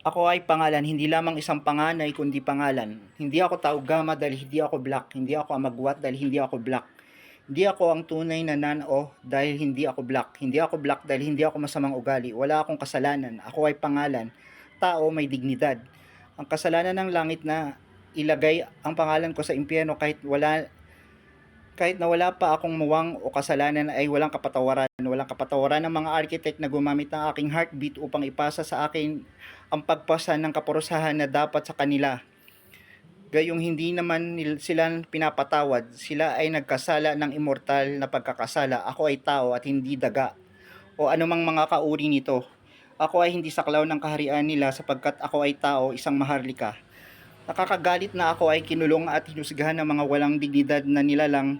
Ako ay pangalan, hindi lamang isang panganay kundi pangalan. Hindi ako Tau Gama dahil hindi ako black. Hindi ako Amagwat dahil hindi ako black. Hindi ako ang tunay na Nan-o dahil hindi ako black. Hindi ako black dahil hindi ako masamang ugali. Wala akong kasalanan. Ako ay pangalan. Tao may dignidad. Ang kasalanan ng langit na ilagay ang pangalan ko sa impyerno kahit na wala pa akong muwang o kasalanan ay walang kapatawaran. Walang kapatawaran ng mga architect na gumamit ng aking heartbeat upang ipasa sa akin ang pagpasa ng kaparusahan na dapat sa kanila. Gayong hindi naman sila pinapatawad, sila ay nagkasala ng immortal na pagkakasala. Ako ay tao at hindi daga o anumang mga kauri nito. Ako ay hindi saklaw ng kaharian nila sapagkat ako ay tao, isang maharlika. Nakakagalit na ako ay kinulong at hinusgahan ng mga walang dignidad na nilalang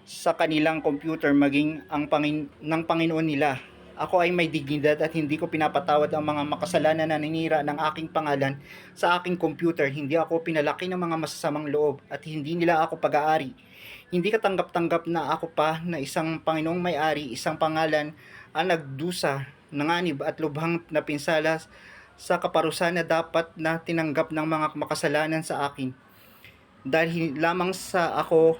sa kanilang computer maging ng Panginoon nila. Ako ay may dignidad at hindi ko pinapatawad ang mga makasalanan na naninira ng aking pangalan sa aking computer. Hindi ako pinalaki ng mga masasamang loob at hindi nila ako pag-aari. Hindi katanggap-tanggap na ako pa na isang Panginoong may-ari, isang pangalan ang nagdusa, nanganib at lubhang napinsala sa kaparusahan na dapat na tinanggap ng mga makasalanan sa akin. Dahil lamang sa ako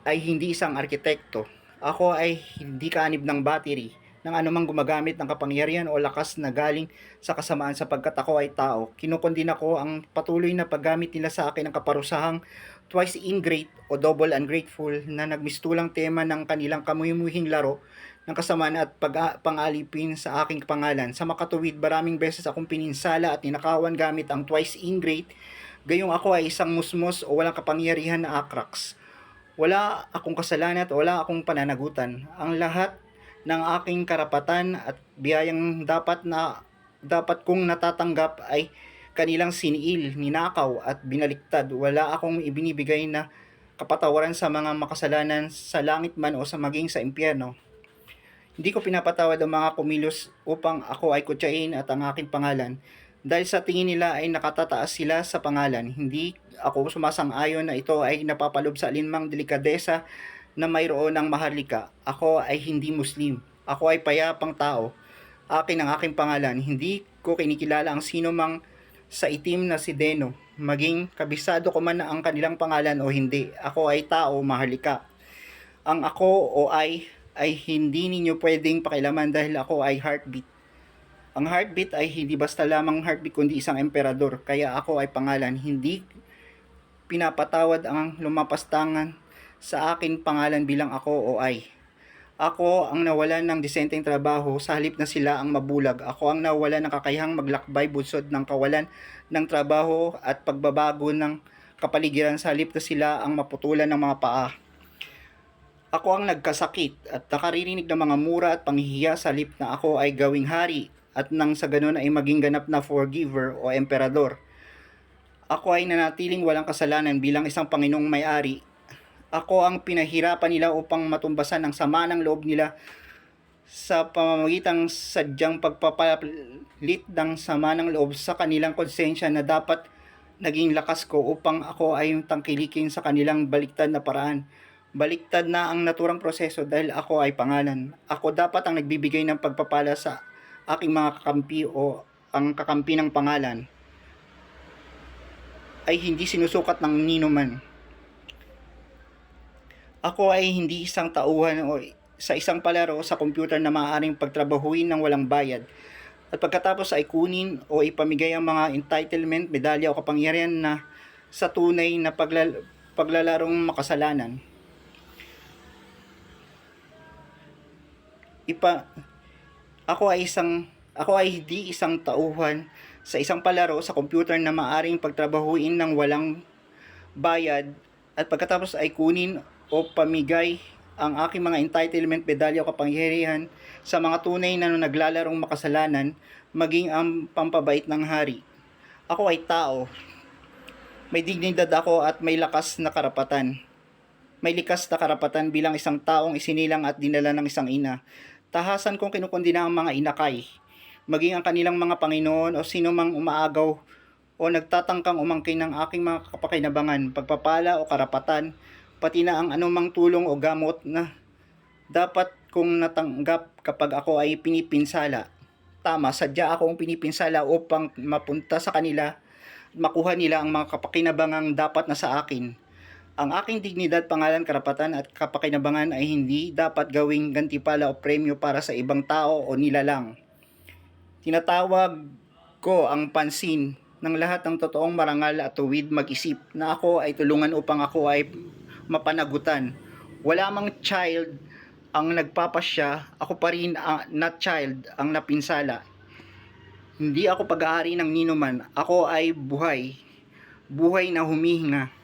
ay hindi isang arkitekto. Ako ay hindi kaanib ng battery ng anumang gumagamit ng kapangyarihan o lakas na galing sa kasamaan sapagkat ako ay tao. Kinukondina ko ang patuloy na paggamit nila sa akin ng kaparusahang twice ingrate o double ungrateful na nagmistulang tema ng kanilang kamuyumuhing laro ng kasamaan at pangalipin sa aking pangalan. Sa makatuwid, maraming beses akong pininsala at ninakawan gamit ang twice ingrate, gayong ako ay isang musmos o walang kapangyarihan na akraks. Wala akong kasalanan at wala akong pananagutan. Ang lahat ng aking karapatan at biyayang dapat kong natatanggap ay kanilang siniil, ninakaw at binaliktad. Wala akong ibinibigay na kapatawaran sa mga makasalanan sa langit man o sa maging sa impyerno. Hindi ko pinapatawad ang mga kumilos upang ako ay kutsain at ang aking pangalan. Dahil sa tingin nila ay nakatataas sila sa pangalan. Hindi ako sumasang-ayon na ito ay napapalob sa alinmang delikadesa na mayroon ng maharlika. Ako ay hindi Muslim. Ako ay payapang tao. Akin ang aking pangalan. Hindi ko kinikilala ang sino mang sa itim na si Deno. Maging kabisado ko man na ang kanilang pangalan o hindi. Ako ay tao, maharlika. Ang ako o ay hindi ninyo pwedeng pakilaman dahil ako ay heartbeat. Ang heartbeat ay hindi basta lamang heartbeat kundi isang emperador. Kaya ako ay pangalan. Hindi pinapatawad ang lumapastangan sa akin pangalan bilang ako o ay. Ako ang nawalan ng disenteng trabaho sa halip na sila ang mabulag. Ako ang nawalan ng kakayahang maglakbay bunsod ng kawalan ng trabaho at pagbabago ng kapaligiran sa halip na sila ang maputulan ng mga paa. Ako ang nagkasakit at nakaririnig ng mga mura at panghihiya sa halip na ako ay gawing hari at nang sa ganun ay maging ganap na forgiver o emperador. Ako ay nanatiling walang kasalanan bilang isang Panginoong may-ari. Ako ang pinahirapan nila upang matumbasan ang sama ng loob nila sa pamamagitan sadyang pagpapalit ng sama ng loob sa kanilang konsensya na dapat naging lakas ko upang ako ay tangkilikin sa kanilang baliktad na paraan. Baliktad na ang naturang proseso dahil ako ay pangalan. Ako dapat ang nagbibigay ng pagpapala sa aking mga kakampi o ang kakampi ng pangalan ay hindi sinusukat ng nino man. Ako ay hindi isang tauhan o sa isang palaro sa computer na maaaring pagtrabahuin ng walang bayad at pagkatapos ay kunin o ipamigay ang mga entitlement, medalya o kapangyarihan na sa tunay na paglalarong makasalanan. Ipa Ako ay hindi isang tauhan sa isang palaro sa computer na maaring pagtrabahuin ng walang bayad at pagkatapos ay kunin o pamigay ang aking mga entitlement, medalya o kapangyarihan sa mga tunay na naglalarong makasalanan maging ang pampabait ng hari. Ako ay tao. May dignidad ako at may lakas na karapatan. May likas na karapatan bilang isang taong isinilang at dinala ng isang ina. Tahasan kong kinukundina ang mga inakay, maging ang kanilang mga Panginoon o sino mang umaagaw o nagtatangkang umangkin ng aking mga kapakinabangan, pagpapala o karapatan, pati na ang anumang tulong o gamot na dapat kong natanggap kapag ako ay pinipinsala. tama, sadya akong pinipinsala upang mapunta sa kanila, makuha nila ang mga kapakinabangang dapat na sa akin. Ang aking dignidad, pangalan, karapatan at kapakinabangan ay hindi dapat gawing gantimpala o premyo para sa ibang tao o nilalang. Tinatawag ko ang pansin ng lahat ng totoong marangal at tuwid mag-isip na ako ay tulungan upang ako ay mapanagutan. Wala mang child ang nagpapasya, ako pa rin not child ang napinsala. Hindi ako pag-aari ng ninuman, ako ay buhay, buhay na humihinga.